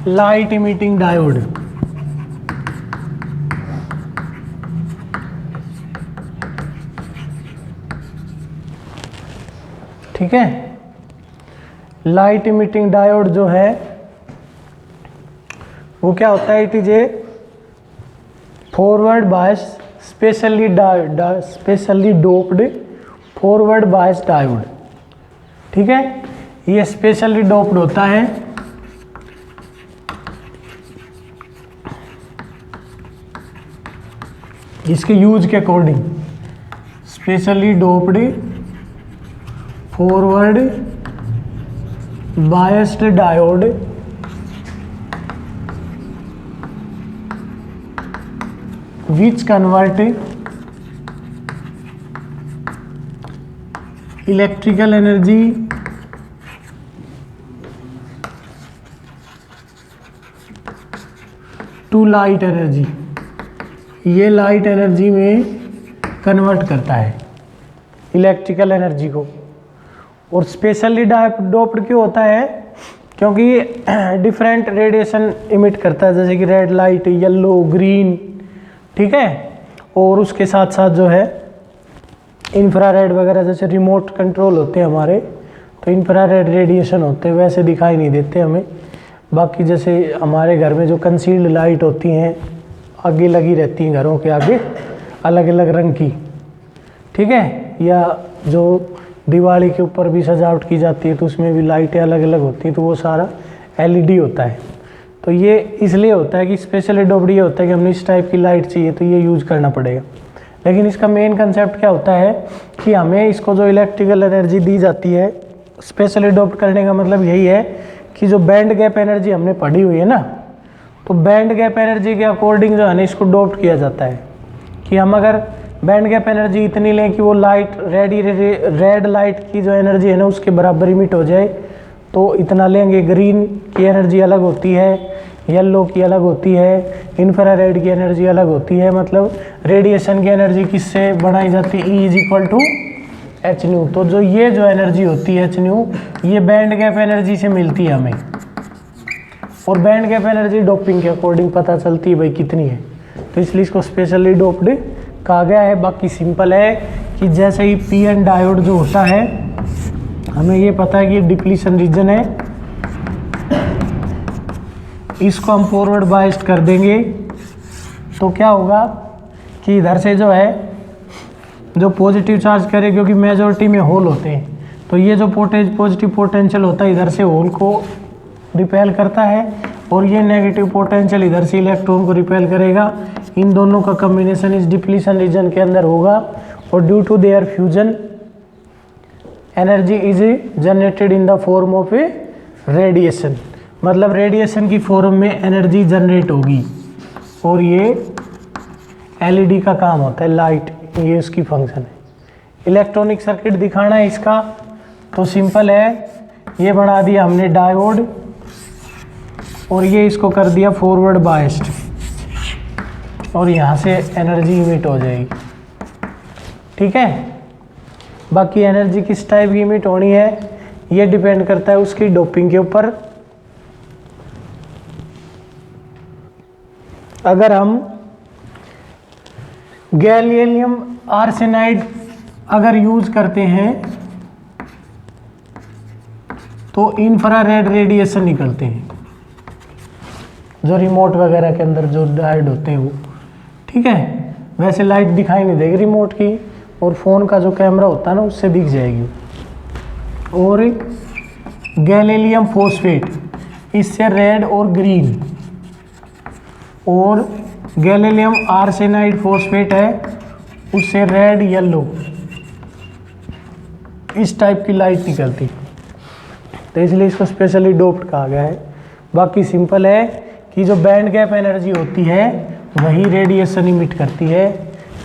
Light emitting diode. ठीक है, light emitting diode जो है वो क्या होता है, it is a forward bias specially doped forward bias diode. ठीक है, ये स्पेशली डोप्ड होता है इसके यूज के according, specially doped forward biased diode which convert electrical energy to light energy। ये लाइट एनर्जी में कन्वर्ट करता है इलेक्ट्रिकल एनर्जी को। और स्पेशली डोप्ड क्यों होता है, क्योंकि ये डिफरेंट रेडिएशन इमिट करता है, जैसे कि रेड लाइट, येलो, ग्रीन। ठीक है, और उसके साथ साथ जो है इंफ्रारेड वगैरह, जैसे रिमोट कंट्रोल होते हैं हमारे, तो इंफ्रारेड रेडिएशन होते हैं, वैसे दिखाई नहीं देते हमें। बाकी जैसे हमारे घर में जो कंसील्ड लाइट होती हैं, आगे लगी रहती हैं घरों के आगे, अलग अलग रंग की। ठीक है, या जो दिवाली के ऊपर भी सजावट की जाती है तो उसमें भी लाइटें अलग अलग होती हैं, तो वो सारा एलईडी होता है। तो ये इसलिए होता है कि स्पेशली डोप्ड ये होता है कि हमने इस टाइप की लाइट चाहिए तो ये यूज़ करना पड़ेगा। लेकिन इसका मेन कंसेप्ट क्या होता है कि हमें इसको जो इलेक्ट्रिकल एनर्जी दी जाती है, स्पेशली डोप्ड करने का मतलब यही है कि जो बैंड गैप एनर्जी हमने पढ़ी हुई है ना, तो बैंड गैप एनर्जी के अकॉर्डिंग जो है ना इसको डोप्ड किया जाता है कि हम अगर बैंड गैप एनर्जी इतनी लें कि वो लाइट रेड लाइट की जो एनर्जी है ना उसके बराबर इमिट हो जाए, तो इतना लेंगे। ग्रीन की एनर्जी अलग होती है, येलो की अलग होती है, इंफ्रारेड की एनर्जी अलग होती है। मतलब रेडिएशन की एनर्जी किससे बनाई जाती है, E = h²। तो जो ये जो एनर्जी होती है h², ये बैंड गैप एनर्जी से मिलती है हमें। और बैंड गैप एनर्जी डोपिंग के अकॉर्डिंग पता चलती है भाई कितनी है, तो इसलिए इसको स्पेशली डोप्ड कहा गया है। बाकी सिंपल है कि जैसे ही PN डायोड जो होता है, हमें ये पता है कि डिप्लीशन रीजन है, इसको हम फॉरवर्ड बायस्ड कर देंगे तो क्या होगा कि इधर से जो है जो पॉजिटिव चार्ज करे, क्योंकि मेजॉरिटी में होल होते हैं, तो ये जो पॉजिटिव पोटेंशियल होता है इधर से होल को रिपेल करता है, और ये नेगेटिव पोटेंशियल इधर से इलेक्ट्रॉन को रिपेल करेगा। इन दोनों का कॉम्बिनेशन इस डिप्लीशन रीजन के अंदर होगा, और due to their fusion energy is generated in the form of a radiation. मतलब रेडिएशन की फॉर्म में एनर्जी जनरेट होगी, और ये एलईडी का काम होता है, लाइट, ये उसकी फंक्शन है। इलेक्ट्रॉनिक सर्किट दिखाना है इसका, तो सिंपल है, ये बना दिया हमने डायोड, और ये इसको कर दिया फॉरवर्ड बायस्ड, और यहाँ से एनर्जी इमिट हो जाएगी। ठीक है, बाकी एनर्जी किस टाइप की इमिट होनी है ये डिपेंड करता है उसकी डोपिंग के ऊपर। अगर हम गैलियम आर्सेनाइड अगर यूज करते हैं तो इंफ्रारेड रेडिएशन निकलते हैं, जो रिमोट वगैरह के अंदर जो डायोड होते हैं वो। ठीक है, वैसे लाइट दिखाई नहीं देगी रिमोट की, और फ़ोन का जो कैमरा होता है ना उससे दिख जाएगी। और गैलियम फॉस्फेट, इससे रेड और ग्रीन, और गैलियम आर्सेनाइड फॉस्फेट है उससे रेड येलो, इस टाइप की लाइट निकलती, तो इसलिए इसको स्पेशली डोप्ड कहा गया है। बाकी सिंपल है कि जो बैंड गैप एनर्जी होती है वही रेडिएशन इमिट करती है।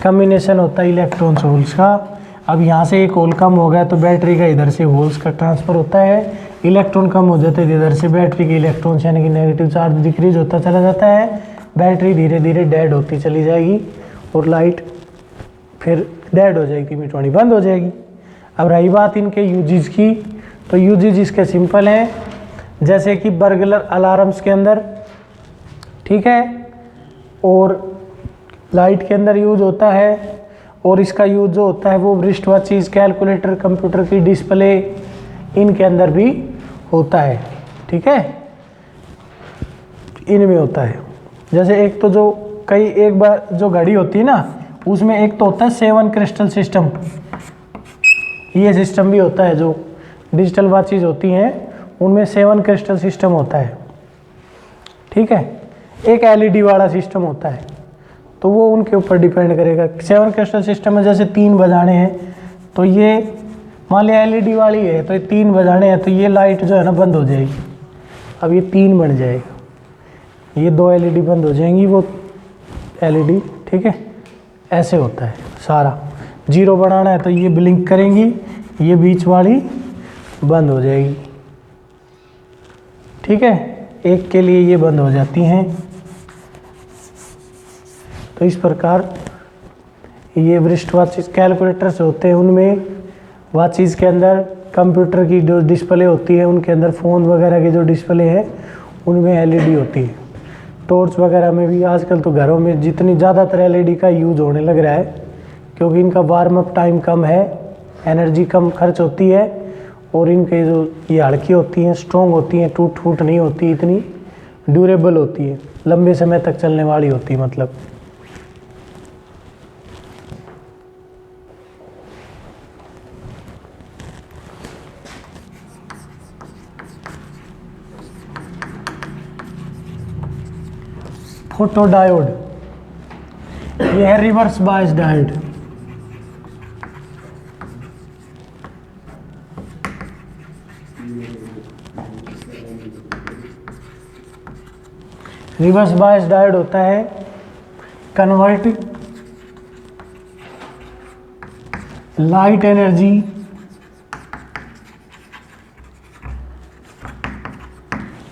कम्बिनेशन होता है इलेक्ट्रॉन्स होल्स का। अब यहाँ से एक होल कम हो गया तो बैटरी का इधर से होल्स का ट्रांसफ़र होता है, इलेक्ट्रॉन कम हो जाते हैं इधर से बैटरी के इलेक्ट्रॉन्स यानी कि नेगेटिव चार्ज डिक्रीज होता चला जाता है, बैटरी धीरे धीरे डेड होती चली जाएगी, और लाइट फिर डेड हो जाएगी, इमिट होनी बंद हो जाएगी। अब रही बात इनके यूजेस की, तो यूजेस इसके सिंपल हैं। जैसे कि बर्गलर अलार्म्स के अंदर, ठीक है, और लाइट के अंदर यूज होता है। और इसका यूज जो होता है वो रिस्ट वॉचेस, कैलकुलेटर, कंप्यूटर की डिस्प्ले, इनके अंदर भी होता है, ठीक है, इनमें होता है। जैसे एक तो जो कई एक बार जो घड़ी होती है ना, उसमें एक तो होता है 7 क्रिस्टल सिस्टम, ये सिस्टम भी होता है। जो डिजिटल वॉचेस होती हैं उनमें 7 क्रिस्टल सिस्टम होता है, ठीक है। एक एलईडी वाला सिस्टम होता है, तो वो उनके ऊपर डिपेंड करेगा। 7 क्रिस्टल सिस्टम में जैसे 3 बजाने हैं, तो ये मान लिया एलईडी वाली है, तो ये 3 बजाने हैं, तो ये लाइट जो है ना बंद हो जाएगी। अब ये 3 बन जाएगा, ये 2 एलईडी बंद हो जाएंगी, वो एलईडी, ठीक है। ऐसे होता है सारा। 0 बनाना है तो ये ब्लिंक करेंगी, ये बीच वाली बंद हो जाएगी, ठीक है। 1 के लिए ये बंद हो जाती हैं। तो इस प्रकार ये रिस्ट वॉचेस, कैलकुलेटर्स होते हैं, उनमें वॉचेस के अंदर कंप्यूटर की जो डिस्प्ले होती है, उनके अंदर फ़ोन वगैरह की जो डिस्प्ले है उनमें एलईडी होती है। टॉर्च वगैरह में भी आजकल तो घरों में जितनी ज़्यादातर एलईडी का यूज होने लग रहा है, क्योंकि इनका वार्म अप टाइम कम है, एनर्जी कम खर्च होती है, और इनके जो ये हल्की होती हैं, स्ट्रॉन्ग होती हैं, टूट फूट नहीं होती, इतनी ड्यूरेबल होती है, लंबे समय तक चलने वाली होती है। मतलब फोटो डायोड, ये है reverse bias diode. Reverse bias diode होता है convert light energy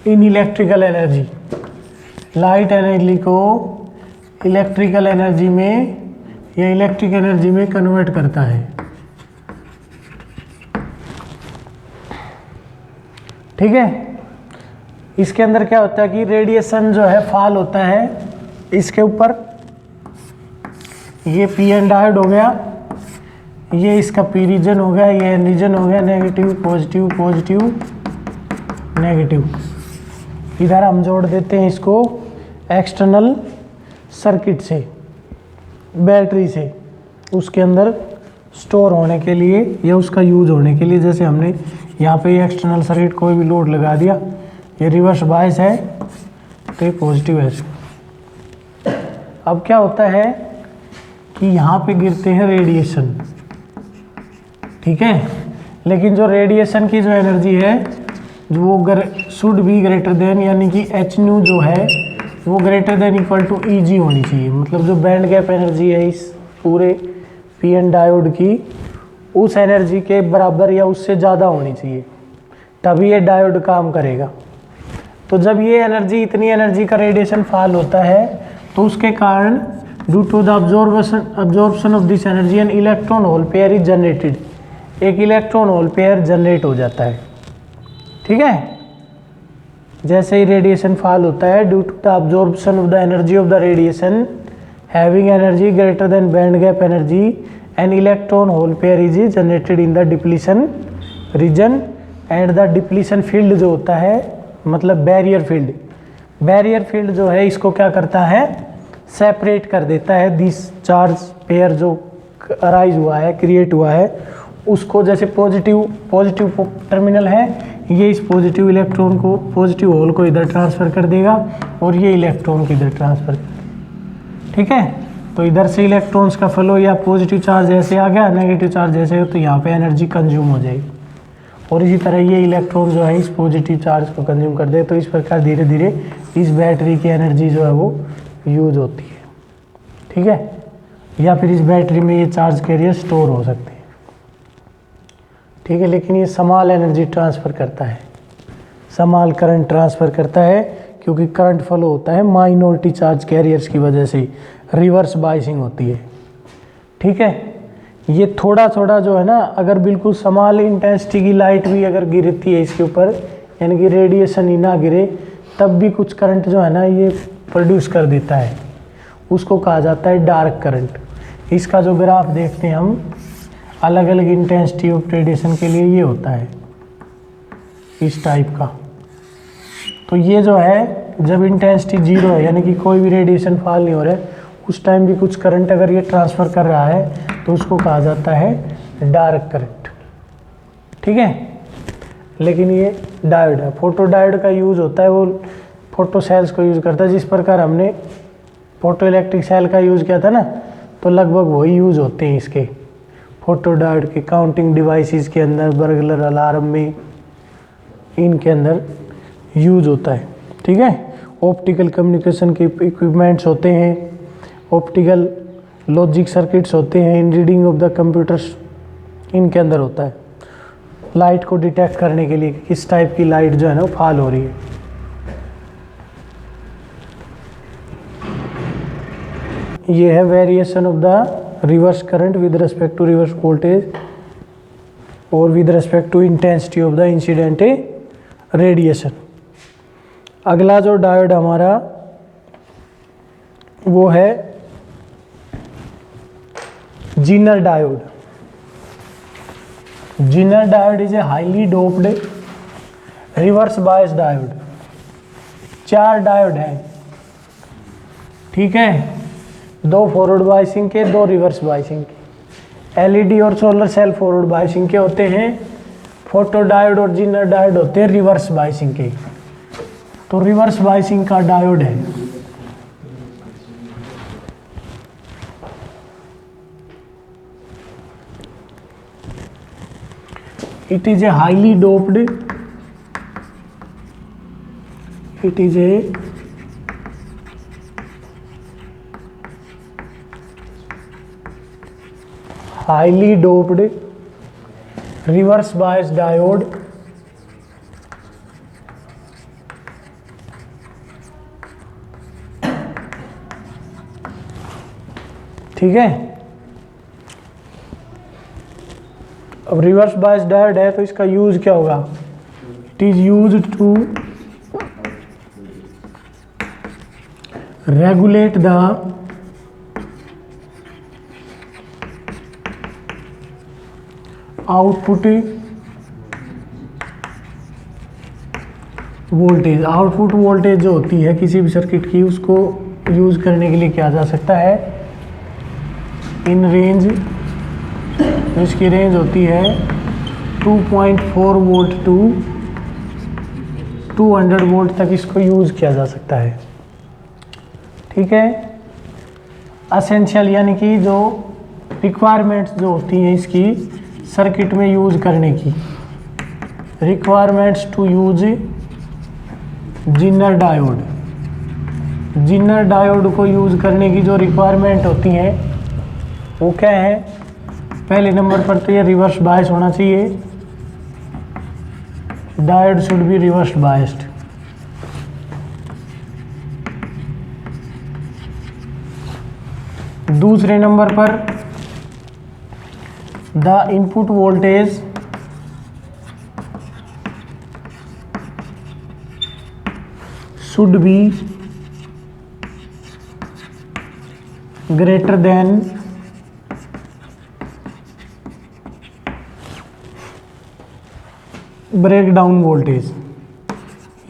in electrical energy. Light energy को इलेक्ट्रिकल एनर्जी में या इलेक्ट्रिक एनर्जी में कन्वर्ट करता है, ठीक है। इसके अंदर क्या होता है कि रेडिएशन जो है फॉल होता है इसके ऊपर। ये पी एन डायोड हो गया, ये इसका पी रीजन हो गया, ये एन रीजन हो गया, नेगेटिव पॉजिटिव पॉजिटिव नेगेटिव। इधर हम जोड़ देते हैं इसको एक्सटर्नल सर्किट से, बैटरी से, उसके अंदर स्टोर होने के लिए या उसका यूज होने के लिए। जैसे हमने यहाँ पे एक्सटर्नल सर्किट कोई भी लोड लगा दिया, ये रिवर्स बायस है तो ये पॉजिटिव है। अब क्या होता है कि यहाँ पे गिरते हैं रेडिएशन, ठीक है। लेकिन जो रेडिएशन की जो एनर्जी है जो वो शुड बी ग्रेटर देन, यानी कि एच न्यू जो है वो ग्रेटर देन इक्वल टू ई जी होनी चाहिए। मतलब जो बैंड गैप एनर्जी है इस पूरे पी एन डायोड की, उस एनर्जी के बराबर या उससे ज़्यादा होनी चाहिए, तभी ये डायोड काम करेगा। तो जब ये एनर्जी, इतनी एनर्जी का रेडिएशन फॉल होता है तो उसके कारण due to the absorption of this energy an electron hole pair is generated. एक इलेक्ट्रॉन होल पेयर जनरेट हो जाता है, ठीक है। जैसे ही रेडिएशन फॉल होता है, due to the absorption of the energy of the radiation having energy greater than band gap energy, an electron hole pair is generated in the depletion region and the depletion field जो होता है, मतलब barrier field, barrier field जो है इसको क्या करता है, सेपरेट कर देता है दिस चार्ज पेयर जो अराइज हुआ है, क्रिएट हुआ है, उसको। जैसे पॉजिटिव टर्मिनल है, ये इस पॉजिटिव इलेक्ट्रॉन को, पॉजिटिव होल को इधर ट्रांसफ़र कर देगा और ये इलेक्ट्रॉन को इधर ट्रांसफ़र, ठीक है। तो इधर से इलेक्ट्रॉन्स का फ्लो या पॉजिटिव चार्ज ऐसे आ गया, नेगेटिव चार्ज ऐसे हो, तो यहाँ पे एनर्जी कंज्यूम हो जाएगी। और इसी तरह ये इलेक्ट्रॉन जो है इस पॉजिटिव चार्ज को कंज्यूम कर दे। तो इस प्रकार धीरे धीरे इस बैटरी की एनर्जी जो है वो यूज होती है, ठीक है। या फिर इस बैटरी में ये चार्ज कैरियर स्टोर हो सकते हैं, ठीक है। लेकिन ये स्मॉल एनर्जी ट्रांसफ़र करता है, स्मॉल करंट ट्रांसफ़र करता है, क्योंकि करंट फ्लो होता है माइनॉरिटी चार्ज कैरियर्स की वजह से, रिवर्स बाइसिंग होती है, ठीक है। ये थोड़ा थोड़ा जो है ना, अगर बिल्कुल स्मॉल इंटेंसिटी की लाइट भी अगर गिरती है इसके ऊपर, यानी कि रेडिएशन ही ना गिरे तब भी कुछ करंट जो है ना ये प्रोड्यूस कर देता है, उसको कहा जाता है डार्क करंट। इसका जो ग्राफ देखते हैं हम अलग अलग इंटेंसिटी ऑफ रेडिएशन के लिए, ये होता है इस टाइप का। तो ये जो है जब इंटेंसिटी 0 है यानी कि कोई भी रेडिएशन फॉल नहीं हो रहा है, उस टाइम भी कुछ करंट अगर ये ट्रांसफ़र कर रहा है तो उसको कहा जाता है डार्क करंट। ठीक है, लेकिन ये डायोड है, फोटो डायोड का यूज़ होता है, वो फोटो सेल्स को यूज़ करता है। जिस प्रकार हमने फोटो इलेक्ट्रिक सेल का यूज़ किया था ना, तो लगभग वही यूज़ होते हैं इसके फोटो डायोड के काउंटिंग डिवाइसेस के अंदर, बर्गलर अलार्म में, इनके अंदर यूज़ होता है। ठीक है, ऑप्टिकल कम्युनिकेशन के इक्विपमेंट्स होते हैं, ऑप्टिकल लॉजिक सर्किट्स होते हैं, इन रीडिंग ऑफ द कंप्यूटर्स इनके अंदर होता है, लाइट को डिटेक्ट करने के लिए किस टाइप की लाइट जो है ना वो फॉल हो रही है। ये है variation of the reverse current with respect to reverse voltage और with respect to intensity of the incident radiation. अगला जो डायोड हमारा वो है zener diode. Zener diode is a highly doped reverse bias diode. 4 diode हैं, ठीक है, 2 forward biasing के, 2 रिवर्स बायसिंग के। एलईडी और सोलर सेल फॉरवर्ड बायसिंग के होते हैं, फोटो डायोड और जीनर डायोड होते हैं रिवर्स बायसिंग के। तो रिवर्स बायसिंग का डायोड है, it is a highly doped, it is a highly doped reverse bias diode ठीक है। अब रिवर्स बायस डायोड है तो इसका यूज क्या होगा? It is use to regulate the output voltage. Output voltage जो होती है किसी भी सर्किट की, उसको यूज करने के लिए किया जा सकता है इन रेंज, इसकी रेंज होती है 2.4 वोल्ट टू 200 वोल्ट तक इसको यूज़ किया जा सकता है। ठीक है, असेंशियल यानी कि जो रिक्वायरमेंट्स जो होती हैं इसकी सर्किट में यूज़ करने की, requirements to use zener diode. Zener diode को यूज़ करने की जो रिक्वायरमेंट होती हैं वो क्या है? पहले नंबर पर तो ये रिवर्स बायस होना चाहिए, diode should be reverse biased. दूसरे नंबर पर the input voltage should be greater than breakdown voltage,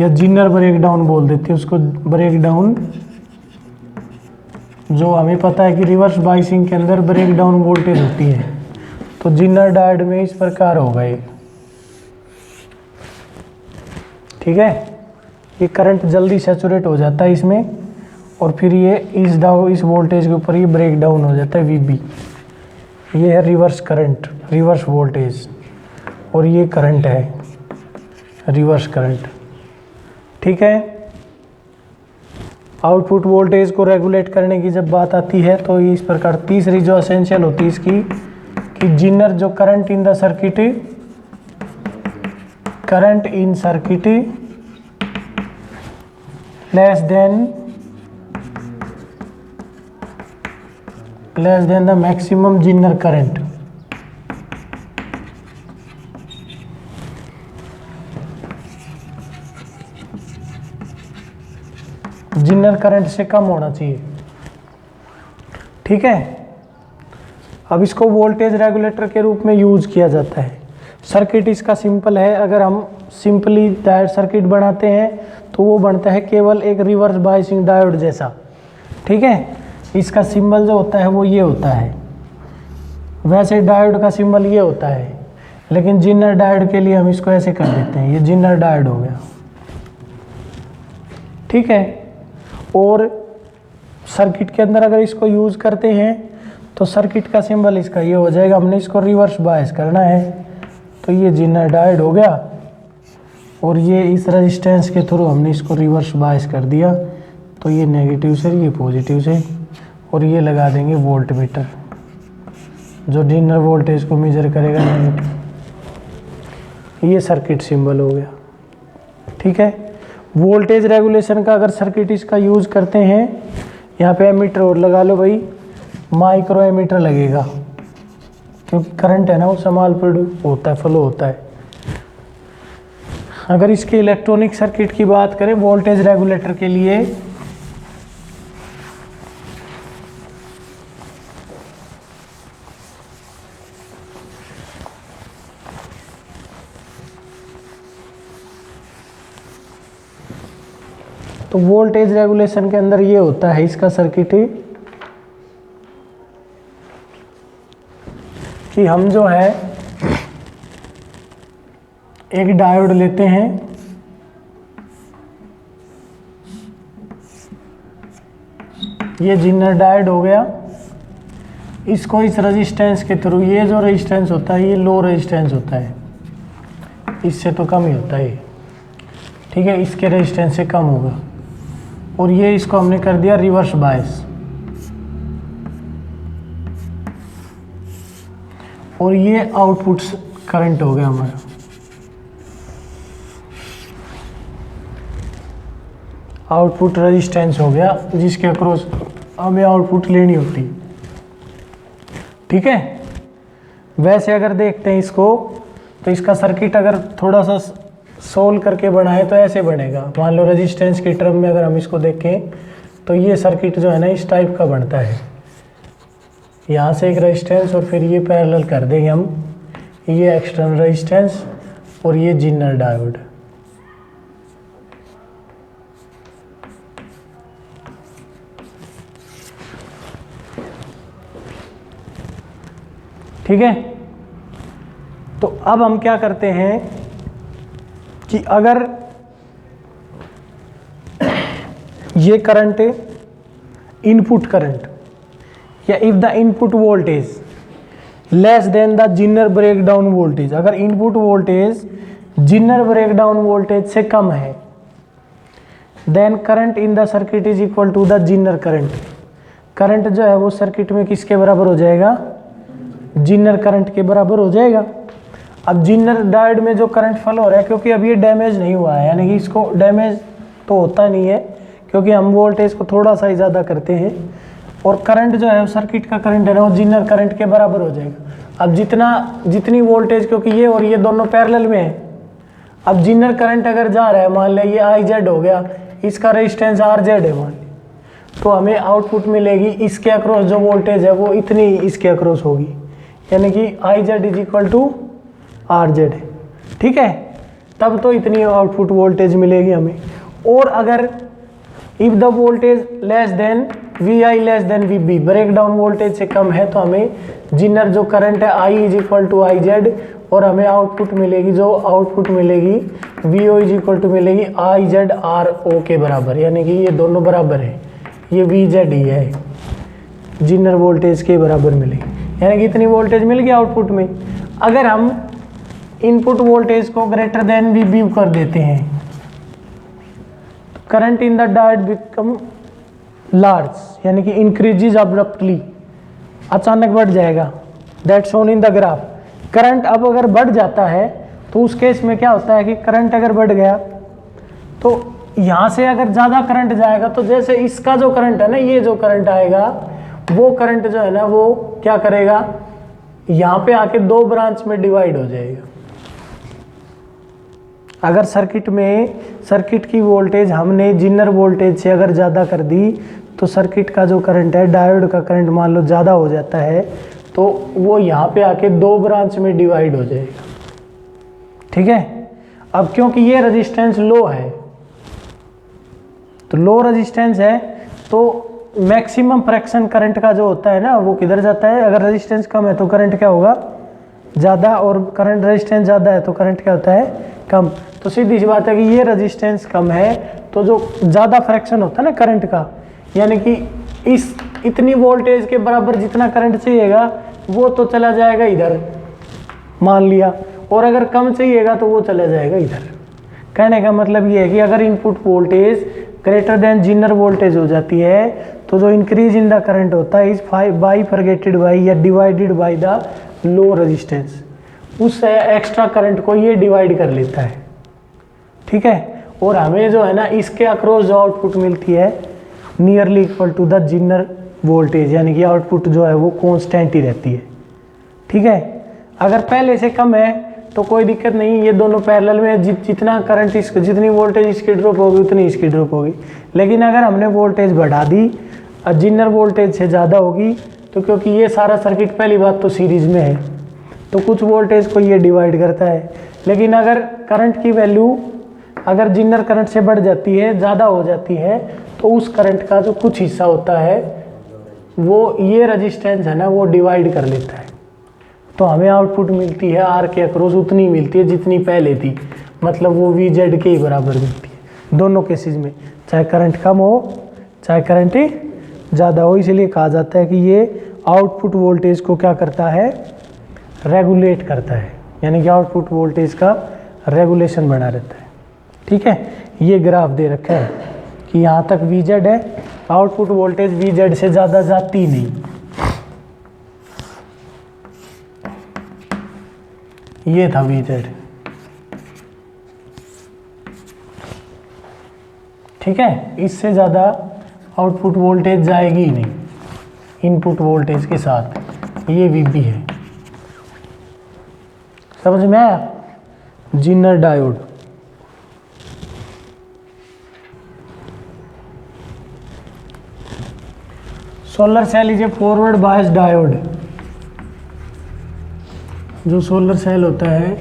या जीनर ब्रेक डाउन बोल देते हैं उसको। ब्रेक डाउन जो हमें पता है कि रिवर्स बाइसिंग के अंदर ब्रेक डाउन वोल्टेज होती है, तो जीनर डायोड में इस प्रकार होगा ये। ठीक है, ये करंट जल्दी सैचुरेट हो जाता है इसमें और फिर ये इस वोल्टेज के ऊपर ये ब्रेक डाउन हो जाता है वीबी। ये है रिवर्स करंट, रिवर्स वोल्टेज, और ये करंट है रिवर्स करंट। ठीक है, आउटपुट वोल्टेज को रेगुलेट करने की जब बात आती है तो इस प्रकार तीसरी जो एसेंशियल होती है इसकी कि जीनर जो current in the circuit, current in circuit less than the maximum Zener current. Zener current से कम होना चाहिए। ठीक है, अब इसको वोल्टेज रेगुलेटर के रूप में यूज किया जाता है। सर्किट इसका सिंपल है, अगर हम सिंपली डायोड सर्किट बनाते हैं तो वो बनता है केवल एक रिवर्स बायसिंग डायोड जैसा। ठीक है, इसका सिंबल जो होता है वो ये होता है, वैसे डायोड का सिंबल ये होता है, लेकिन जिनर डायोड के लिए हम इसको ऐसे कर देते हैं, ये जिनर डायोड हो गया। ठीक है, और सर्किट के अंदर अगर इसको यूज करते हैं तो सर्किट का सिंबल इसका ये हो जाएगा। हमने इसको रिवर्स बायस करना है तो ये जिनर डायोड हो गया, और ये इस रेजिस्टेंस के थ्रू हमने इसको रिवर्स बायस कर दिया, तो ये नेगेटिव से ये पॉजिटिव से, और ये लगा देंगे वोल्ट मीटर जो जिनर वोल्टेज को मेजर करेगा नेगेटिव। ये सर्किट सिंबल हो गया। ठीक है, वोल्टेज रेगुलेशन का अगर सर्किट इसका यूज करते हैं, यहाँ पे एमीटर और लगा लो भाई, माइक्रो एमीटर लगेगा, क्योंकि करंट है ना वो समालपुर होता है, फ्लो होता है। अगर इसके इलेक्ट्रॉनिक सर्किट की बात करें वोल्टेज रेगुलेटर के लिए, तो वोल्टेज रेगुलेशन के अंदर ये होता है इसका सर्किट ही, कि हम जो है एक डायोड लेते हैं, ये जिनर डायोड हो गया, इसको इस रेजिस्टेंस के थ्रू, ये जो रेजिस्टेंस होता है ये लो रेजिस्टेंस होता है, इससे तो कम ही होता है। ठीक है, इसके रेजिस्टेंस से कम होगा, और ये इसको हमने कर दिया रिवर्स बायस, और ये आउटपुट करंट हो गया हमारा। आउटपुट रेजिस्टेंस हो गया जिसके अक्रॉस हमें आउटपुट लेनी होती। ठीक है, वैसे अगर देखते हैं इसको तो इसका सर्किट अगर थोड़ा सा सोल्व करके बनाए तो ऐसे बनेगा। मान लो रेजिस्टेंस की टर्म में अगर हम इसको देखें तो ये सर्किट जो है ना इस टाइप का बनता है, यहाँ से एक रेजिस्टेंस और फिर ये पैरेलल कर देंगे हम, ये एक्सटर्नल रेजिस्टेंस और ये जिनर डायोड। ठीक है, तो अब हम क्या करते हैं कि अगर ये करंट इनपुट करंट, या if the input voltage less than the zener breakdown voltage, अगर input voltage zener breakdown voltage से कम है, then current in the circuit is equal to the zener current. Current जो है वो सर्किट में किसके बराबर हो जाएगा? जिनर करंट के बराबर हो जाएगा। अब जिनर डायोड में जो करंट फ्लो हो रहा है, क्योंकि अब ये डैमेज नहीं हुआ है, यानी कि इसको डैमेज तो होता नहीं है क्योंकि हम वोल्टेज को थोड़ा सा ही ज़्यादा करते हैं, और करंट जो है सर्किट का करंट है ना वो जिनर करंट के बराबर हो जाएगा। अब जितनी वोल्टेज, क्योंकि ये और ये दोनों पैरेलल में है, अब जिनर करंट अगर जा रहा है, मान लिया ये आई जेड हो गया, इसका रेजिस्टेंस आर जेड है मान लिया, तो हमें आउटपुट मिलेगी इसके अक्रॉस जो वोल्टेज है वो इतनी इसके अक्रॉस होगी, यानी कि I Z is equal to R Z है। ठीक है, तब तो इतनी आउटपुट वोल्टेज मिलेगी हमें। और अगर if the voltage less than V I less than V B, breakdown voltage से कम है, तो हमें जिनर जो करंट है I is equal to I Z, और हमें आउटपुट मिलेगी, जो आउटपुट मिलेगी V O is equal to मिलेगी आई जेड आर ओ के बराबर, यानी कि ये दोनों बराबर है, ये वी जेड ही है, जिनर वोल्टेज के बराबर मिलेगी, यानी कि इतनी वोल्टेज मिल गई आउटपुट में। अगर हम इनपुट वोल्टेज को ग्रेटर देन वी बी कर देते हैं, current in the diode become large, यानी कि इंक्रीजेज अब्रप्टली, अचानक बढ़ जाएगा, that shown in the graph. Current अब अगर बढ़ जाता है तो उस केस में क्या होता है कि करंट अगर बढ़ गया तो यहाँ से अगर ज़्यादा करंट जाएगा तो जैसे इसका जो करंट है ना, ये जो करंट आएगा वो करंट जो है ना वो क्या करेगा, यहाँ पे आके दो ब्रांच में डिवाइड हो जाएगा। अगर सर्किट की वोल्टेज हमने जिनर वोल्टेज से अगर ज़्यादा कर दी तो सर्किट का जो करंट है, डायोड का करंट मान लो ज़्यादा हो जाता है, तो वो यहाँ पे आके 2 ब्रांच में डिवाइड हो जाएगा। ठीक है। अब क्योंकि ये रेजिस्टेंस लो है, तो लो रेजिस्टेंस है तो मैक्सिमम फ्रैक्शन करंट का जो होता है ना वो किधर जाता है। अगर रेजिस्टेंस कम है तो करंट क्या होगा, ज़्यादा, और करंट रेजिस्टेंस ज़्यादा है तो करंट क्या होता है, कम। तो सीधी सी बात है कि ये रेजिस्टेंस कम है तो जो ज़्यादा फ्रैक्शन होता है ना करंट का, यानी कि इतनी वोल्टेज के बराबर जितना करंट चाहिएगा वो तो चला जाएगा इधर, मान लिया, और अगर कम चाहिएगा तो वो चला जाएगा इधर। कहने का मतलब ये है कि अगर input voltage greater than zener voltage हो जाती है तो जो इंक्रीज इन द करंट होता है इज बाइफरगेटेड बाई या divided by the low resistance, उस एक्स्ट्रा करंट को ये डिवाइड कर लेता है। ठीक है। और हमें जो है ना इसके अक्रॉस जो आउटपुट मिलती है nearly equal to the zener voltage, यानी कि आउटपुट जो है वो कांस्टेंट ही रहती है। ठीक है। अगर पहले से कम है तो कोई दिक्कत नहीं, ये दोनों पैरेलल में जितना करंट जितनी वोल्टेज इसकी ड्रॉप होगी उतनी इसकी ड्रॉप होगी। लेकिन अगर हमने वोल्टेज बढ़ा दी और जिनर वोल्टेज से ज़्यादा होगी तो क्योंकि ये सारा सर्किट पहली बात तो सीरीज में है तो कुछ वोल्टेज को ये डिवाइड करता है। लेकिन अगर करंट की वैल्यू अगर जिनर करंट से बढ़ जाती है, ज़्यादा हो जाती है, तो उस करंट का जो कुछ हिस्सा होता है वो ये रेजिस्टेंस है ना वो डिवाइड कर लेता है। तो हमें आउटपुट मिलती है आर के अक्रॉस उतनी मिलती है जितनी पहले थी, मतलब वो वी जेड के ही बराबर मिलती है दोनों केसेस में, चाहे करंट कम हो चाहे करंट ज़्यादा हो। इसलिए कहा जाता है कि ये आउटपुट वोल्टेज को क्या करता है, रेगुलेट करता है, यानी कि आउटपुट वोल्टेज का रेगुलेशन बना रहता है। ठीक है। ये ग्राफ दे रखा है कि यहाँ तक वी जेड है, आउटपुट वोल्टेज वी जेड से ज़्यादा जाती नहीं। ये था वी जेड। ठीक है। इससे ज़्यादा आउटपुट वोल्टेज जाएगी ही नहीं इनपुट वोल्टेज के साथ। ये वी बी है, समझ में आया। Zener diode, solar cell is a forward bias diode. जो सोलर सेल होता है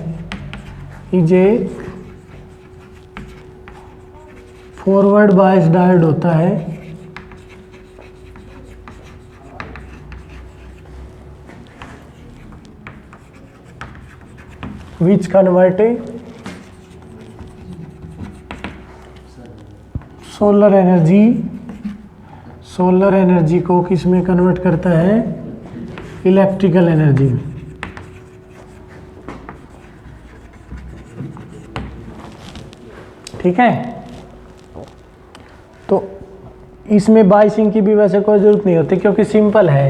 is a forward bias diode होता है विच कन्वर्ट सोलर एनर्जी को किस में कन्वर्ट करता है, इलेक्ट्रिकल एनर्जी में। ठीक है। तो इसमें बाइसिंग की भी वैसे कोई ज़रूरत नहीं होती क्योंकि सिंपल है।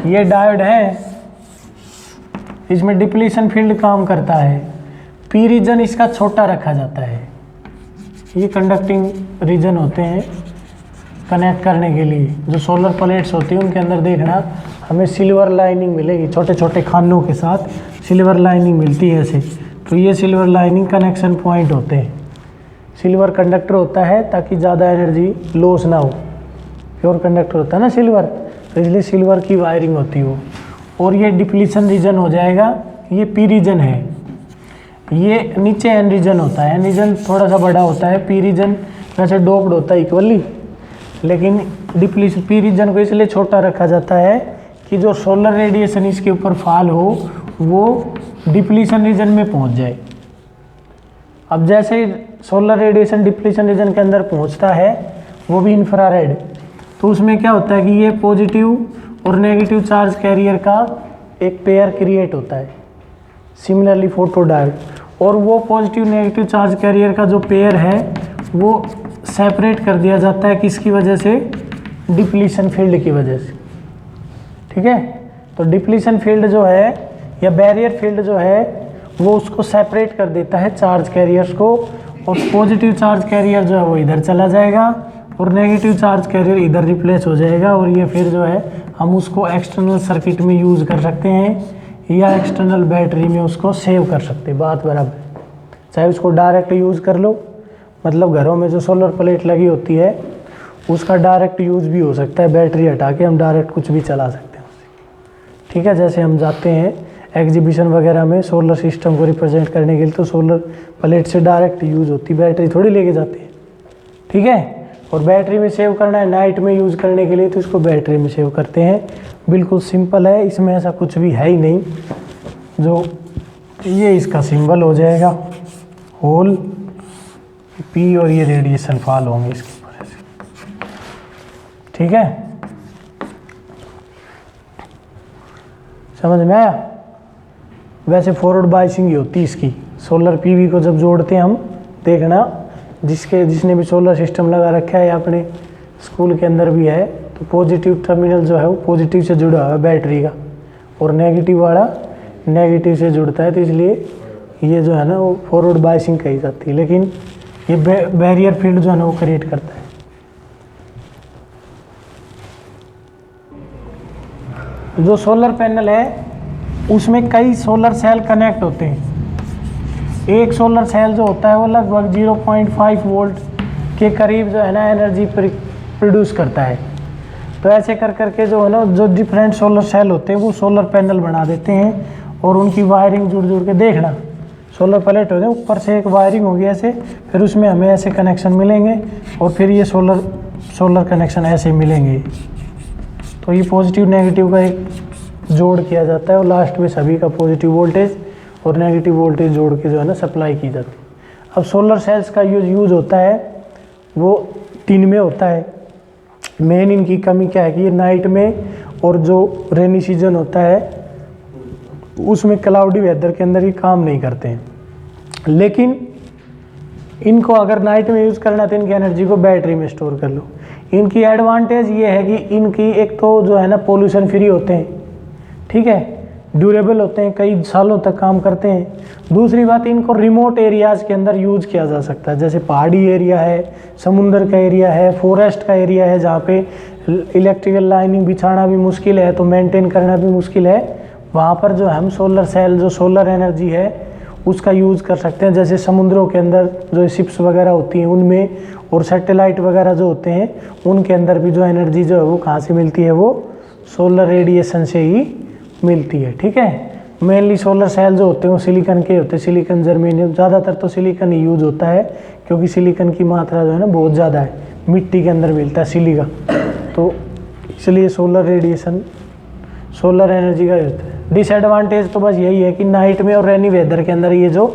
ये डायोड है, इसमें डिप्लीशन फील्ड काम करता है, पी रीजन इसका छोटा रखा जाता है। ये कंडक्टिंग रीजन होते हैं कनेक्ट करने के लिए। जो सोलर प्लेट्स होती हैं उनके अंदर देखना हमें सिल्वर लाइनिंग मिलेगी, छोटे छोटे खानों के साथ सिल्वर लाइनिंग मिलती है ऐसे। तो ये सिल्वर लाइनिंग कनेक्शन पॉइंट होते हैं। सिल्वर कंडक्टर होता है ताकि ज़्यादा एनर्जी लॉस ना हो, प्योर कंडक्टर होता है ना सिल्वर, तो इसलिए सिल्वर की वायरिंग होती है वो। और ये डिप्लीशन रीजन हो जाएगा, ये पी रीजन है। ये नीचे एन रीजन होता है, एन रीजन थोड़ा सा बड़ा होता है, पी रीजन वैसे डोप्ड होता है इक्वली, लेकिन डिप्लीशन पी रीजन को इसलिए छोटा रखा जाता है कि जो सोलर रेडिएशन इसके ऊपर फॉल हो वो डिप्लीशन रीजन में पहुंच जाए। अब जैसे सोलर रेडिएशन डिप्लीशन रीजन के अंदर पहुंचता है, वो भी इंफ्रारेड, तो उसमें क्या होता है कि ये पॉजिटिव और नेगेटिव चार्ज कैरियर का एक पेयर क्रिएट होता है, सिमिलरली फोटोडायोड। और वो पॉजिटिव नेगेटिव चार्ज कैरियर का जो पेयर है वो सेपरेट कर दिया जाता है किसकी वजह से, डिप्लीशन फील्ड की वजह से। ठीक है। तो डिप्लीशन फील्ड जो है या बैरियर फील्ड जो है वो उसको सेपरेट कर देता है चार्ज कैरियर्स को, और पॉजिटिव चार्ज कैरियर जो है वो इधर चला जाएगा और नेगेटिव चार्ज कैरियर इधर रिप्लेस हो जाएगा। और ये फिर जो है हम उसको एक्सटर्नल सर्किट में यूज़ कर सकते हैं या एक्सटर्नल बैटरी में उसको सेव कर सकते हैं। बात बराबर। चाहे उसको डायरेक्ट यूज़ कर लो, मतलब घरों में जो सोलर प्लेट लगी होती है उसका डायरेक्ट यूज़ भी हो सकता है, बैटरी हटा के हम डायरेक्ट कुछ भी चला सकते हैं उससे। ठीक है, जैसे हम जाते हैं एग्जीबिशन वगैरह में सोलर सिस्टम को रिप्रेजेंट करने के लिए, तो सोलर प्लेट से डायरेक्ट यूज़ होती, बैटरी थोड़ी लेके जाते हैं। ठीक है, और बैटरी में सेव करना है नाइट में यूज़ करने के लिए, तो इसको बैटरी में सेव करते हैं। बिल्कुल सिंपल है, इसमें ऐसा कुछ भी है ही नहीं। जो ये इसका सिंबल हो जाएगा होल पी, और ये रेडिएशन फॉल होंगे इसके ऊपर ऐसे। ठीक है, समझ में आया? वैसे फॉरवर्ड बायसिंग ही होती है इसकी। सोलर पीवी को जब जोड़ते हैं हम, देखना जिसने भी सोलर सिस्टम लगा रखा है या अपने स्कूल के अंदर भी है, तो पॉजिटिव टर्मिनल जो है वो पॉजिटिव से जुड़ा हुआ है बैटरी का, और नेगेटिव वाला नेगेटिव से जुड़ता है, तो इसलिए ये जो है ना वो फॉरवर्ड बायसिंग कही जाती है। लेकिन ये बैरियर फील्ड जो है ना वो क्रिएट करता है। जो सोलर पैनल है उसमें कई सोलर सेल कनेक्ट होते हैं। एक सोलर सेल जो होता है वो लगभग 0.5 वोल्ट के करीब जो है ना एनर्जी प्रोड्यूस करता है। तो ऐसे कर करके जो है ना जो डिफरेंट सोलर सेल होते हैं वो सोलर पैनल बना देते हैं, और उनकी वायरिंग जुड़ जुड़ के देखना, सोलर प्लेट हो जाए ऊपर से एक वायरिंग होगी ऐसे, फिर उसमें हमें ऐसे कनेक्शन मिलेंगे, और फिर ये सोलर कनेक्शन ऐसे मिलेंगे। तो ये पॉजिटिव नेगेटिव का एक जोड़ किया जाता है, और लास्ट में सभी का पॉजिटिव वोल्टेज और नेगेटिव वोल्टेज जोड़ के जो है ना सप्लाई की जाती है। अब सोलर सेल्स का यूज़ होता है वो दिन में होता है। मेन इनकी कमी क्या है कि ये नाइट में, और जो रेनी सीजन होता है उसमें क्लाउडी वेदर के अंदर ये काम नहीं करते हैं। लेकिन इनको अगर नाइट में यूज़ करना है तो इनकी एनर्जी को बैटरी में स्टोर कर लो। इनकी एडवांटेज ये है कि इनकी एक तो जो है ना पोल्यूशन फ्री होते हैं, ठीक है, ड्यूरेबल होते हैं, कई सालों तक काम करते हैं। दूसरी बात, इनको रिमोट एरियाज़ के अंदर यूज़ किया जा सकता है, जैसे पहाड़ी एरिया है, समुंदर का एरिया है, फॉरेस्ट का एरिया है, जहाँ पे इलेक्ट्रिकल लाइनिंग बिछाना भी मुश्किल है, तो मेंटेन करना भी मुश्किल है। वहाँ पर जो हम सोलर सेल, जो सोलर एनर्जी है उसका यूज़ कर सकते हैं। जैसे समुद्रों के अंदर जो शिप्स वगैरह होती हैं उनमें, और सैटेलाइट वगैरह जो होते हैं उनके अंदर भी जो एनर्जी जो है वो कहाँ से मिलती है, वो सोलर रेडिएशन से ही मिलती है। ठीक है, मेनली सोलर सेल जो होते हैं वो सिलिकॉन के होते हैं, सिलिकॉन, जर्मेनियम, ज़्यादातर तो सिलिकॉन ही यूज़ होता है, क्योंकि सिलिकॉन की मात्रा जो है ना बहुत ज़्यादा है, मिट्टी के अंदर मिलता है सिलिका, तो इसलिए सोलर रेडिएशन, सोलर एनर्जी का होता है। डिसएडवांटेज तो बस यही है कि नाइट में और रेनी वेदर के अंदर ये जो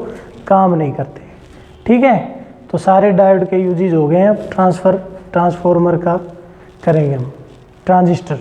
काम नहीं करते। ठीक है, तो सारे डायोड के यूजेज हो गए हैं। अब ट्रांसफार्मर का करेंगे हम, ट्रांजिस्टर।